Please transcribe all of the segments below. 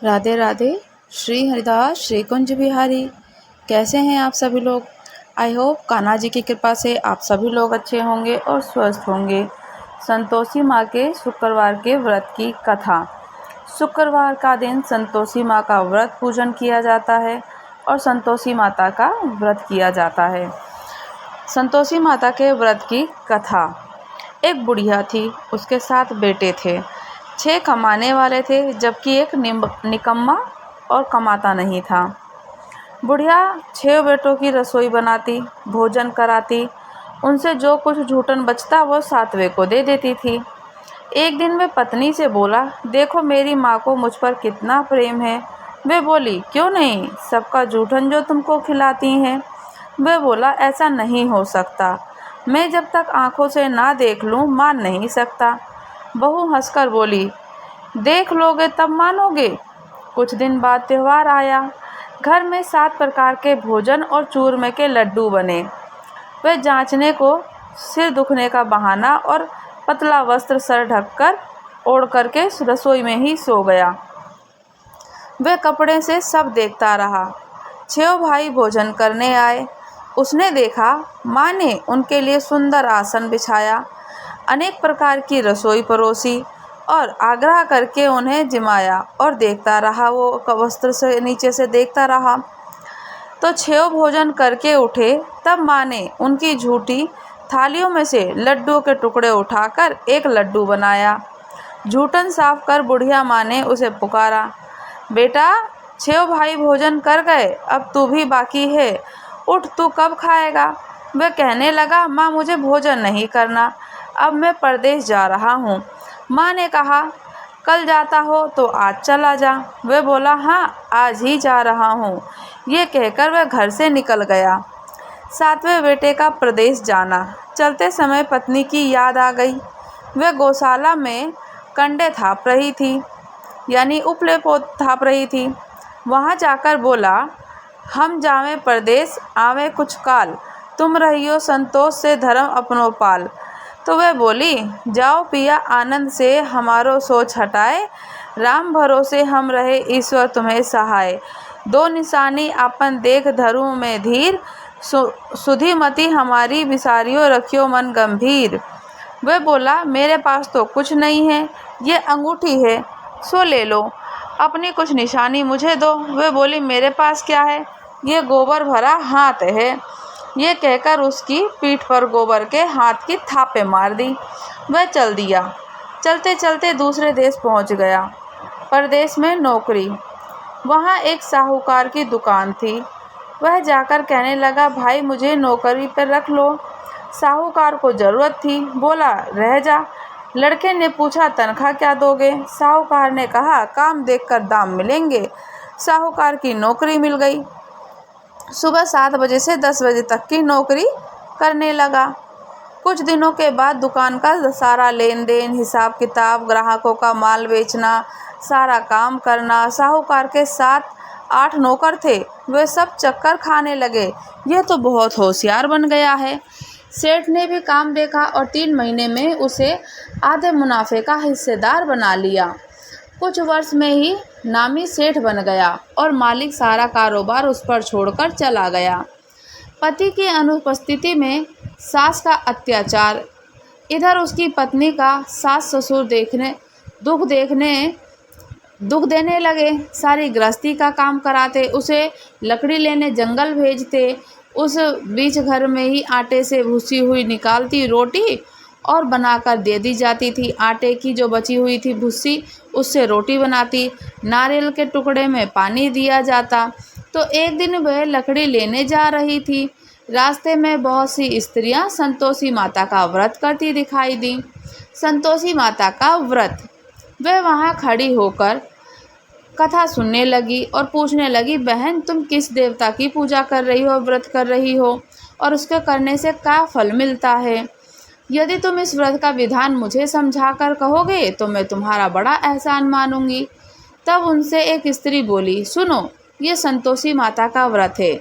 राधे राधे। श्री हरिदास श्री कुंज बिहारी। कैसे हैं आप सभी लोग। आई होप कान्हा जी की कृपा से आप सभी लोग अच्छे होंगे और स्वस्थ होंगे। संतोषी माँ के शुक्रवार के व्रत की कथा। शुक्रवार का दिन संतोषी माँ का व्रत पूजन किया जाता है और संतोषी माता का व्रत किया जाता है। संतोषी माता के व्रत की कथा। एक बुढ़िया थी, उसके 7 बेटे थे। 6 कमाने वाले थे जबकि एक निकम्मा और कमाता नहीं था। बुढ़िया 6 बेटों की रसोई बनाती, भोजन कराती, उनसे जो कुछ झूठन बचता वो 7वें को दे देती थी। एक दिन वे पत्नी से बोला, देखो मेरी माँ को मुझ पर कितना प्रेम है। वे बोली, क्यों नहीं, सबका जूठन जो तुमको खिलाती हैं। वे बोला, ऐसा नहीं हो सकता, मैं जब तक आंखों से ना देख लूं मान नहीं सकता। बहू हंसकर बोली, देख लोगे तब मानोगे। कुछ दिन बाद त्योहार आया। घर में 7 प्रकार के भोजन और चूरमे के लड्डू बने। वे जांचने को सिर दुखने का बहाना और पतला वस्त्र सर ढककर ओढ़ करके रसोई में ही सो गया। वे कपड़े से सब देखता रहा। 6 भाई भोजन करने आए। उसने देखा माँ ने उनके लिए सुंदर आसन बिछाया, अनेक प्रकार की रसोई परोसी और आग्रह करके उन्हें जिमाया और देखता रहा। वो वस्त्र से नीचे से देखता रहा तो 6 भोजन करके उठे। तब माँ ने उनकी झूठी थालियों में से लड्डू के टुकड़े उठाकर एक लड्डू बनाया। झूठन साफ कर बुढ़िया माँ ने उसे पुकारा, बेटा 6 भाई भोजन कर गए, अब तू भी बाकी है, उठ, तू कब खाएगा। वह कहने लगा, माँ मुझे भोजन नहीं करना, अब मैं परदेश जा रहा हूँ। माँ ने कहा, कल जाता हो तो आज चला जा। वह बोला, हाँ आज ही जा रहा हूँ। ये कहकर वह घर से निकल गया। 7वें बेटे का प्रदेश जाना। चलते समय पत्नी की याद आ गई। वह गौशाला में कंडे थाप रही थी, यानी उपले थाप रही थी। वहाँ जाकर बोला, हम जावें परदेश आवे कुछ काल, तुम रहियो संतोष से धर्म अपनो पाल। तो वह बोली, जाओ पिया आनंद से हमारो सोच हटाए, राम भरोसे हम रहे ईश्वर तुम्हें सहाय। 2 निशानी आपन देख धरू में धीर, सुधीमती हमारी विसारियो रखियो मन गंभीर। वह बोला, मेरे पास तो कुछ नहीं है, ये अंगूठी है सो ले लो, अपनी कुछ निशानी मुझे दो। वह बोली, मेरे पास क्या है, ये गोबर भरा हाथ है। ये कहकर उसकी पीठ पर गोबर के हाथ की थापे मार दी। वह चल दिया। चलते चलते दूसरे देश पहुंच गया। परदेश में नौकरी। वहाँ एक साहूकार की दुकान थी। वह जाकर कहने लगा, भाई मुझे नौकरी पर रख लो। साहूकार को ज़रूरत थी, बोला, रह जा। लड़के ने पूछा, तनख्वाह क्या दोगे। साहूकार ने कहा, काम देखकर दाम मिलेंगे। साहूकार की नौकरी मिल गई। सुबह 7 बजे से 10 बजे तक की नौकरी करने लगा। कुछ दिनों के बाद दुकान का सारा लेन देन, हिसाब किताब, ग्राहकों का माल बेचना, सारा काम करना। साहूकार के 7-8 नौकर थे, वे सब चक्कर खाने लगे, यह तो बहुत होशियार बन गया है। सेठ ने भी काम देखा और 3 महीने में उसे आधे मुनाफे का हिस्सेदार बना लिया। कुछ वर्ष में ही नामी सेठ बन गया और मालिक सारा कारोबार उस पर छोड़कर चला गया। पति की अनुपस्थिति में सास का अत्याचार, इधर उसकी पत्नी का सास ससुर दुख देने लगे। सारी गृहस्थी का काम कराते, उसे लकड़ी लेने जंगल भेजते। उस बीच घर में ही आटे से भूसी हुई निकालती रोटी और बनाकर दे दी जाती थी। आटे की जो बची हुई थी भूसी, उससे रोटी बनाती। नारियल के टुकड़े में पानी दिया जाता। तो एक दिन वह लकड़ी लेने जा रही थी। रास्ते में बहुत सी स्त्रियां संतोषी माता का व्रत करती दिखाई दी। संतोषी माता का व्रत। वह वहाँ खड़ी होकर कथा सुनने लगी और पूछने लगी, बहन तुम किस देवता की पूजा कर रही हो, व्रत कर रही हो और उसके करने से क्या फल मिलता है। यदि तुम इस व्रत का विधान मुझे समझा कर कहोगे तो मैं तुम्हारा बड़ा एहसान मानूंगी। तब उनसे एक स्त्री बोली, सुनो, ये संतोषी माता का व्रत है।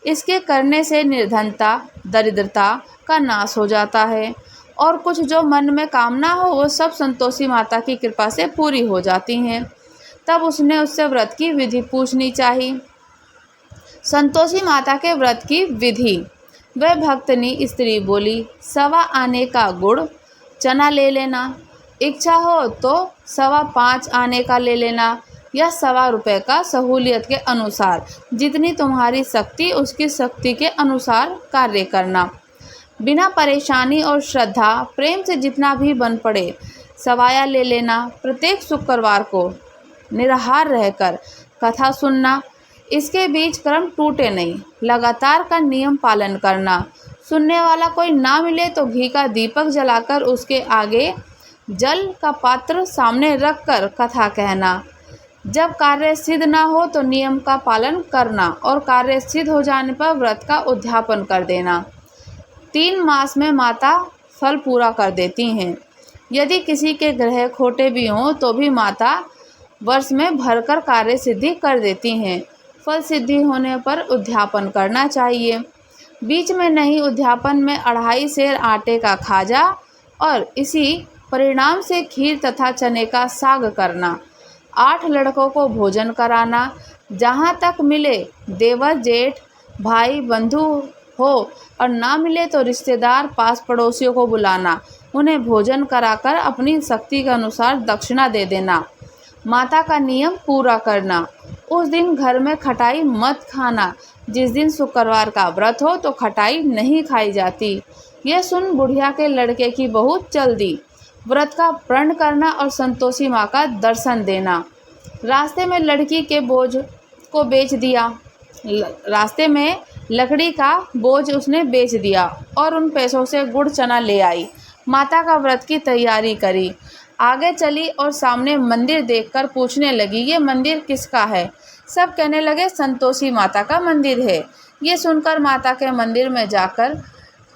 इसके करने से निर्धनता, दरिद्रता का नाश हो जाता है और कुछ जो मन में कामना हो वो सब संतोषी माता की कृपा से पूरी हो जाती हैं। तब उसने उससे व्रत की विधि पूछनी चाहिए। संतोषी माता के व्रत की विधि। वह भक्तनी स्त्री बोली, 1.25 आने का गुड़ चना ले लेना, इच्छा हो तो 5.25 आने का ले लेना, या 1.25 रुपये का सहूलियत के अनुसार, जितनी तुम्हारी शक्ति उसकी शक्ति के अनुसार कार्य करना। बिना परेशानी और श्रद्धा प्रेम से जितना भी बन पड़े सवाया ले लेना। प्रत्येक शुक्रवार को निराहार रहकर कथा सुनना। इसके बीच क्रम टूटे नहीं, लगातार का नियम पालन करना। सुनने वाला कोई ना मिले तो घी का दीपक जलाकर उसके आगे जल का पात्र सामने रखकर कथा कहना। जब कार्य सिद्ध ना हो तो नियम का पालन करना और कार्य सिद्ध हो जाने पर व्रत का उद्यापन कर देना। 3 मास में माता फल पूरा कर देती हैं। यदि किसी के ग्रह खोटे भी हों तो भी माता वर्ष में भरकर कार्य सिद्धि कर देती हैं। फल सिद्धि होने पर उद्यापन करना चाहिए। बीच में नहीं, उद्यापन में 2.5 सेर आटे का खाजा और इसी परिणाम से खीर तथा चने का साग करना। 8 लड़कों को भोजन कराना। जहाँ तक मिले देवर जेठ भाई बंधु हो और ना मिले तो रिश्तेदार पास पड़ोसियों को बुलाना, उन्हें भोजन कराकर अपनी शक्ति के अनुसार दक्षिणा दे देना। माता का नियम पूरा करना। उस दिन घर में खटाई मत खाना। जिस दिन शुक्रवार का व्रत हो तो खटाई नहीं खाई जाती। यह सुन बुढ़िया के लड़के की बहू चल दी। व्रत का प्रण करना और संतोषी माँ का दर्शन देना। रास्ते में लड़की के बोझ को बेच दिया। रास्ते में लकड़ी का बोझ उसने बेच दिया और उन पैसों से गुड़ चना ले आई। माता का व्रत की तैयारी करी। आगे चली और सामने मंदिर देखकर पूछने लगी, ये मंदिर किसका है? सब कहने लगे, संतोषी माता का मंदिर है। ये सुनकर माता के मंदिर में जाकर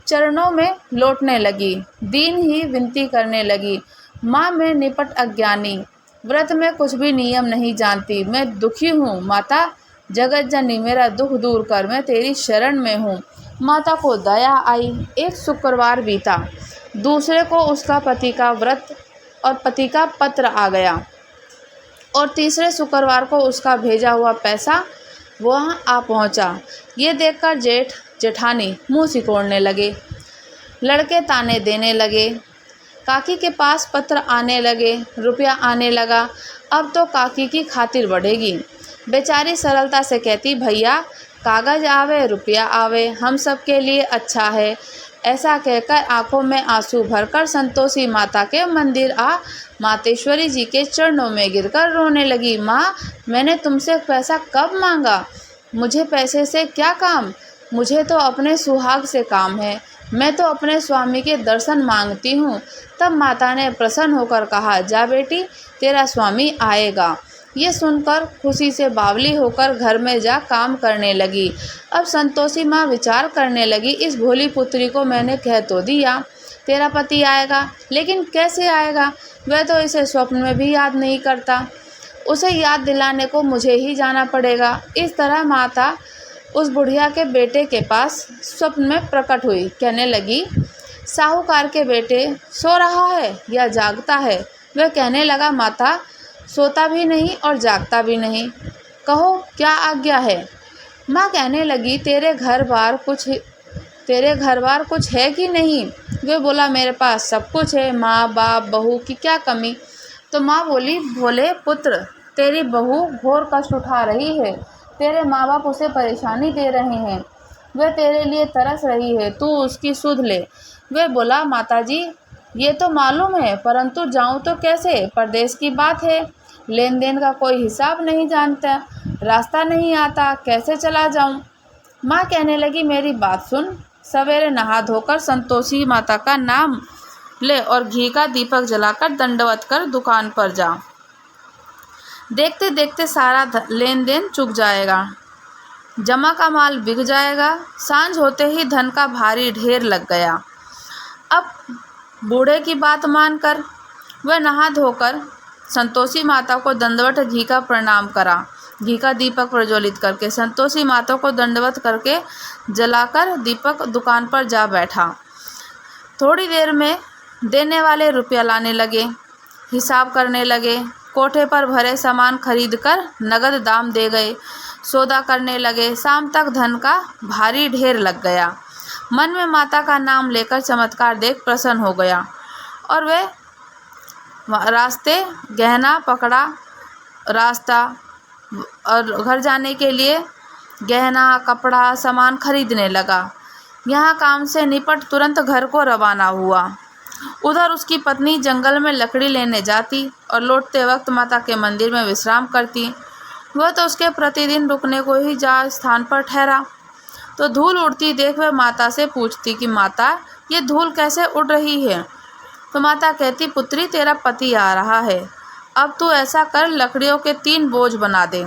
चरणों में लौटने लगी। दीन ही विनती करने लगी, माँ मैं निपट अज्ञानी, व्रत में कुछ भी नियम नहीं जानती, मैं दुखी हूँ। माता जगत जननी मेरा दुख दूर कर, मैं तेरी शरण में हूँ। माता को दया आई। एक शुक्रवार बीता, दूसरे को उसका पति का व्रत और पति का पत्र आ गया और तीसरे शुक्रवार को उसका भेजा हुआ पैसा वहाँ आ पहुँचा। ये देखकर जेठ जेठानी मुँह सिकोड़ने लगे। लड़के ताने देने लगे। काकी के पास पत्र आने लगे, रुपया आने लगा। अब तो काकी की खातिर बढ़ेगी। बेचारी सरलता से कहती, भैया कागज़ आवे रुपया आवे, हम सब के लिए अच्छा है। ऐसा कहकर आंखों में आंसू भरकर संतोषी माता के मंदिर आ मातेश्वरी जी के चरणों में गिरकर रोने लगी। माँ मैंने तुमसे पैसा कब मांगा? मुझे पैसे से क्या काम? मुझे तो अपने सुहाग से काम है। मैं तो अपने स्वामी के दर्शन मांगती हूँ। तब माता ने प्रसन्न होकर कहा, जा बेटी तेरा स्वामी आएगा। ये सुनकर खुशी से बावली होकर घर में जा काम करने लगी। अब संतोषी माँ विचार करने लगी, इस भोली पुत्री को मैंने कह तो दिया तेरा पति आएगा, लेकिन कैसे आएगा? वह तो इसे स्वप्न में भी याद नहीं करता। उसे याद दिलाने को मुझे ही जाना पड़ेगा। इस तरह माता उस बुढ़िया के बेटे के पास स्वप्न में प्रकट हुई। कहने लगी, साहूकार के बेटे सो रहा है या जागता है? वह कहने लगा, माता सोता भी नहीं और जागता भी नहीं, कहो क्या आज्ञा है? माँ कहने लगी, तेरे घर बार कुछ है कि नहीं? वे बोला, मेरे पास सब कुछ है, माँ बाप बहू की क्या कमी। तो माँ बोली, भोले पुत्र तेरी बहू घोर कष्ट उठा रही है, तेरे माँ बाप उसे परेशानी दे रहे हैं, वह तेरे लिए तरस रही है, तू उसकी सुध ले। वे बोला, माताजी ये तो मालूम है, परंतु जाऊं तो कैसे? परदेश की बात है, लेन देन का कोई हिसाब नहीं जानता, रास्ता नहीं आता, कैसे चला जाऊं? माँ कहने लगी, मेरी बात सुन, सवेरे नहा धोकर संतोषी माता का नाम ले और घी का दीपक जलाकर दंडवत कर दुकान पर जा। देखते देखते सारा लेन देन चुक जाएगा, जमा का माल बिक जाएगा। सांझ होते ही धन का भारी ढेर लग गया। अब बूढ़े की बात मानकर वह नहा धोकर संतोषी माता को दंडवत घी का प्रणाम करा। घी का दीपक प्रज्वलित करके संतोषी माता को दंडवत करके जलाकर दीपक दुकान पर जा बैठा। थोड़ी देर में देने वाले रुपया लाने लगे, हिसाब करने लगे। कोठे पर भरे सामान खरीदकर नगद दाम दे गए। सौदा करने लगे। शाम तक धन का भारी ढेर लग गया। मन में माता का नाम लेकर चमत्कार देख प्रसन्न हो गया और वे रास्ते गहना पकड़ा रास्ता और घर जाने के लिए गहना कपड़ा सामान खरीदने लगा। यहाँ काम से निपट तुरंत घर को रवाना हुआ। उधर उसकी पत्नी जंगल में लकड़ी लेने जाती और लौटते वक्त माता के मंदिर में विश्राम करती। वह तो उसके प्रतिदिन रुकने को ही जा स्थान पर ठहरा तो धूल उड़ती देख वह माता से पूछती कि माता, ये धूल कैसे उड़ रही है? तो माता कहती, पुत्री, तेरा पति आ रहा है। अब तू ऐसा कर, लकड़ियों के 3 बोझ बना दे।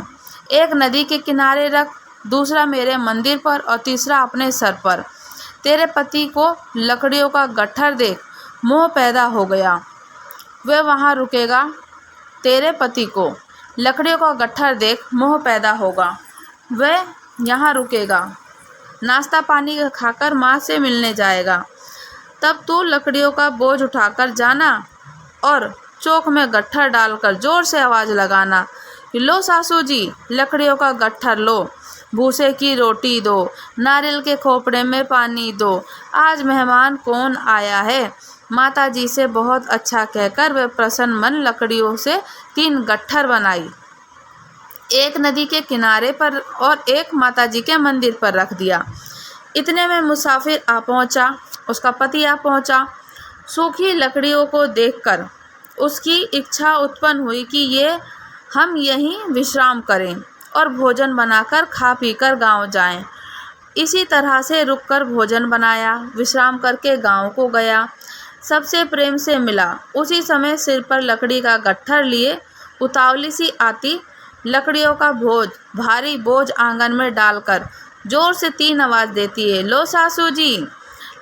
एक नदी के किनारे रख, दूसरा मेरे मंदिर पर और तीसरा अपने सर पर। तेरे पति को लकड़ियों का गट्ठर देख मोह पैदा हो गया, वह वहाँ रुकेगा। तेरे पति को लकड़ियों का गट्ठर देख मोह पैदा होगा, वह यहाँ रुकेगा। नाश्ता पानी खाकर माँ से मिलने जाएगा। तब तू लकड़ियों का बोझ उठाकर जाना और चौक में गट्ठर डालकर जोर से आवाज़ लगाना कि लो सासू जी, लकड़ियों का गट्ठर लो, भूसे की रोटी दो, नारियल के खोपड़े में पानी दो, आज मेहमान कौन आया है। माता जी से बहुत अच्छा कहकर वे प्रसन्न मन लकड़ियों से 3 गट्ठर बनाई। एक नदी के किनारे पर और एक माता जी के मंदिर पर रख दिया। इतने में मुसाफिर आ पहुंचा, उसका पति आ पहुंचा। सूखी लकड़ियों को देखकर उसकी इच्छा उत्पन्न हुई कि ये हम यहीं विश्राम करें और भोजन बनाकर खा पीकर गांव जाएं। इसी तरह से रुककर भोजन बनाया, विश्राम करके गांव को गया, सबसे प्रेम से मिला। उसी समय सिर पर लकड़ी का गट्ठर लिए उतावली सी आती लकड़ियों का बोझ, भारी बोझ आंगन में डालकर जोर से 3 आवाज़ देती है, लो सासू जी,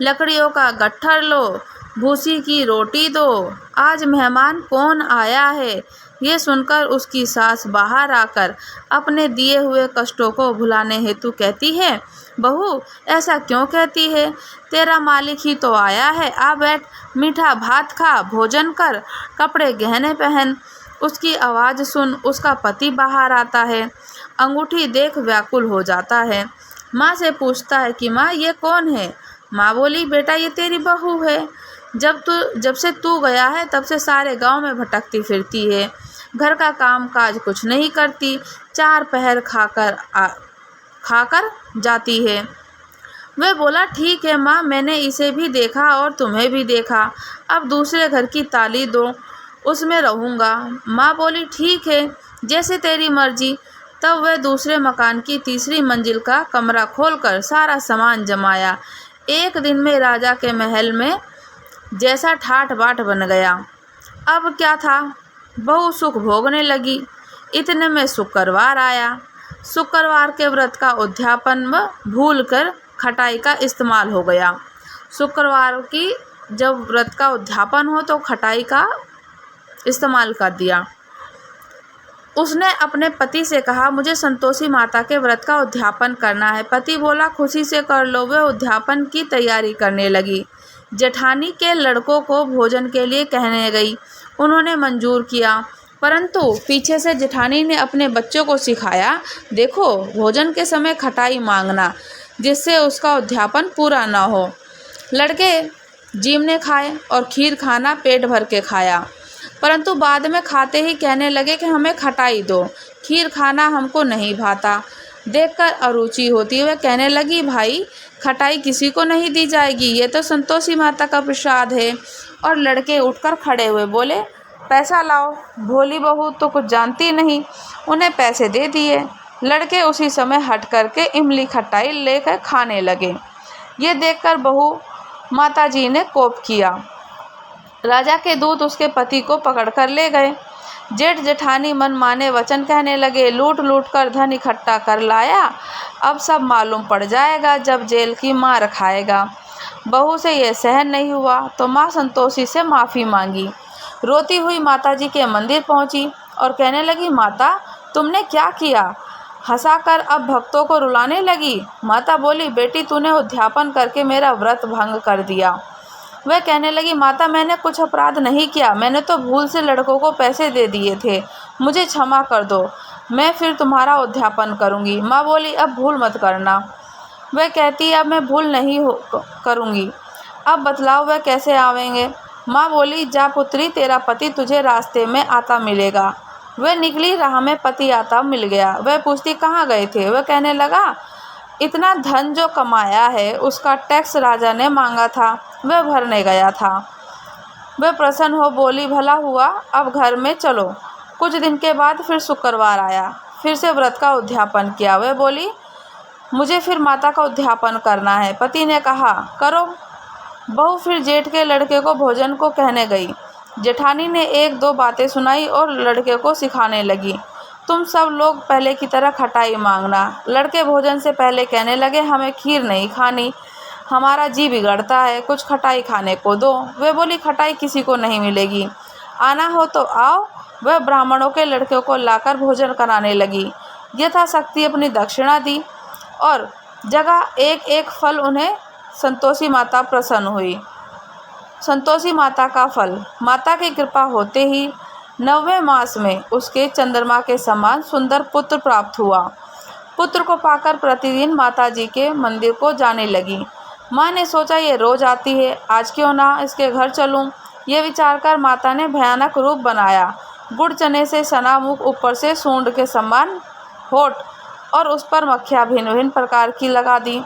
लकड़ियों का गट्ठर लो, भूसी की रोटी दो, आज मेहमान कौन आया है। ये सुनकर उसकी सास बाहर आकर अपने दिए हुए कष्टों को भुलाने हेतु कहती है, बहू, ऐसा क्यों कहती है? तेरा मालिक ही तो आया है, आ बैठ, मीठा भात खा, भोजन कर, कपड़े गहने पहन। उसकी आवाज़ सुन उसका पति बाहर आता है। अंगूठी देख व्याकुल हो जाता है। माँ से पूछता है कि माँ, ये कौन है? माँ बोली, बेटा, ये तेरी बहू है। जब से तू गया है तब से सारे गांव में भटकती फिरती है, घर का काम काज कुछ नहीं करती, 4 पहर खाकर जाती है। वह बोला, ठीक है माँ, मैंने इसे भी देखा और तुम्हें भी देखा, अब दूसरे घर की ताली दो, उसमें रहूँगा। माँ बोली, ठीक है, जैसे तेरी मर्जी। तब वह दूसरे मकान की 3री मंजिल का कमरा खोलकर सारा सामान जमाया। एक दिन में राजा के महल में जैसा ठाट बाट बन गया। अब क्या था, बहू सुख भोगने लगी। इतने में शुक्रवार आया। शुक्रवार के व्रत का उद्यापन भूलकर खटाई का इस्तेमाल हो गया। शुक्रवार की जब व्रत का उद्यापन हो तो खटाई का इस्तेमाल कर दिया। उसने अपने पति से कहा, मुझे संतोषी माता के व्रत का उद्यापन करना है। पति बोला, खुशी से कर लो। वह उद्यापन की तैयारी करने लगी। जेठानी के लड़कों को भोजन के लिए कहने गई। उन्होंने मंजूर किया, परंतु पीछे से जेठानी ने अपने बच्चों को सिखाया, देखो, भोजन के समय खटाई मांगना, जिससे उसका उद्यापन पूरा न हो। लड़के जीम ने खाए और खीर खाना पेट भर के खाया, परंतु बाद में खाते ही कहने लगे कि हमें खटाई दो, खीर खाना हमको नहीं भाता। देखकर अरुचि होती हुए कहने लगी, भाई, खटाई किसी को नहीं दी जाएगी, ये तो संतोषी माता का प्रसाद है। और लड़के उठकर खड़े हुए, बोले, पैसा लाओ। भोली बहू तो कुछ जानती नहीं, उन्हें पैसे दे दिए। लड़के उसी समय हट करके इमली खटाई लेकर खाने लगे। ये देखकर बहू माता जी ने कोप किया। राजा के दूत उसके पति को पकड़कर ले गए। जेठ जेठानी मन माने वचन कहने लगे, लूट लूट कर धन इकट्ठा कर लाया, अब सब मालूम पड़ जाएगा जब जेल की मार खाएगा। बहू से यह सहन नहीं हुआ तो माँ संतोषी से माफ़ी मांगी। रोती हुई माताजी के मंदिर पहुँची और कहने लगी, माता, तुमने क्या किया? हंसाकर अब भक्तों को रुलाने लगी। माता बोली, बेटी, तूने उद्यापन करके मेरा व्रत भंग कर दिया। वह कहने लगी, माता मैंने कुछ अपराध नहीं किया, मैंने तो भूल से लड़कों को पैसे दे दिए थे, मुझे क्षमा कर दो, मैं फिर तुम्हारा उद्यापन करूँगी। माँ बोली, अब भूल मत करना। वह कहती, अब मैं भूल नहीं करूँगी। अब बतलाओ वह कैसे आवेंगे। माँ बोली, जा पुत्री, तेरा पति तुझे रास्ते में आता मिलेगा। वह निकली, राह में पति आता मिल गया। वह पूछती, कहाँ गए थे। वह कहने लगा, इतना धन जो कमाया है उसका टैक्स राजा ने मांगा था, वह भरने गया था। वह प्रसन्न हो बोली, भला हुआ, अब घर में चलो। कुछ दिन के बाद फिर शुक्रवार आया, फिर से व्रत का उद्यापन किया। वह बोली, मुझे फिर माता का उद्यापन करना है। पति ने कहा, करो। बहू फिर जेठ के लड़के को भोजन को कहने गई। जेठानी ने एक दो बातें सुनाई और लड़के को सिखाने लगी, तुम सब लोग पहले की तरह खटाई मांगना। लड़के भोजन से पहले कहने लगे, हमें खीर नहीं खानी, हमारा जी बिगड़ता है, कुछ खटाई खाने को दो। वे बोली, खटाई किसी को नहीं मिलेगी, आना हो तो आओ। वह ब्राह्मणों के लड़कों को लाकर भोजन कराने लगी, यथाशक्ति अपनी दक्षिणा दी और जगह एक एक फल उन्हें संतोषी माता प्रसन्न हुई। संतोषी माता का फल, माता की कृपा होते ही 9वें मास में उसके चंद्रमा के समान सुंदर पुत्र प्राप्त हुआ। पुत्र को पाकर प्रतिदिन माता जी के मंदिर को जाने लगी। माँ ने सोचा, ये रोज आती है, आज क्यों ना इसके घर चलूं। ये विचार कर माता ने भयानक रूप बनाया। गुड़ चने से सना मुख, ऊपर से सूंड के समान होठ और उस पर मक्खियाँ भिन्न भिन्न प्रकार की लगा दी।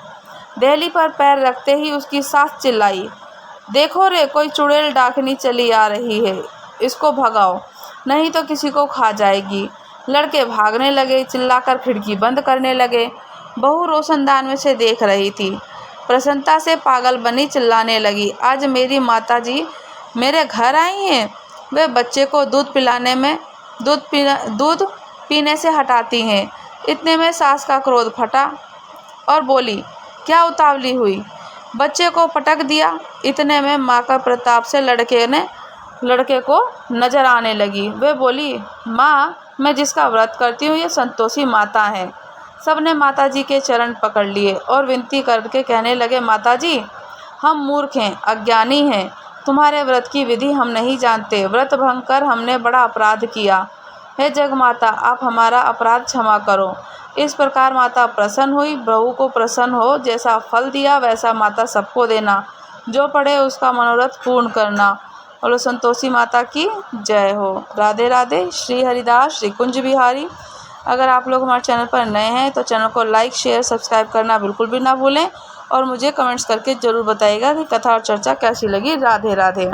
देहली पर पैर रखते ही उसकी सास चिल्लाई, देखो रे, कोई चुड़ैल डाकनी चली आ रही है, इसको भगाओ, नहीं तो किसी को खा जाएगी। लड़के भागने लगे, चिल्लाकर खिड़की बंद करने लगे। बहू रोशनदान में से देख रही थी, प्रसन्नता से पागल बनी, चिल्लाने लगी, आज मेरी माता जी मेरे घर आई हैं। वे बच्चे को दूध पीने से हटाती हैं। इतने में सास का क्रोध फटा और बोली, क्या उतावली हुई, बच्चे को पटक दिया। इतने में माँ का प्रताप से लड़के को नजर आने लगी। वे बोली, माँ, मैं जिसका व्रत करती हूँ ये संतोषी माता है। सबने माता जी के चरण पकड़ लिए और विनती करके कहने लगे, माता जी, हम मूर्ख हैं, अज्ञानी हैं, तुम्हारे व्रत की विधि हम नहीं जानते, व्रत भंग कर हमने बड़ा अपराध किया। हे जगमाता, आप हमारा अपराध क्षमा करो। इस प्रकार माता प्रसन्न हुई। बहू को प्रसन्न हो, जैसा फल दिया वैसा माता सबको देना, जो पढ़े उसका मनोरथ पूर्ण करना। बोलो संतोषी माता की जय हो। राधे राधे। श्री हरिदास श्री कुंज बिहारी। अगर आप लोग हमारे चैनल पर नए हैं तो चैनल को लाइक, शेयर, सब्सक्राइब करना बिल्कुल भी ना भूलें और मुझे कमेंट्स करके ज़रूर बताइएगा कि कथा और चर्चा कैसी लगी। राधे राधे।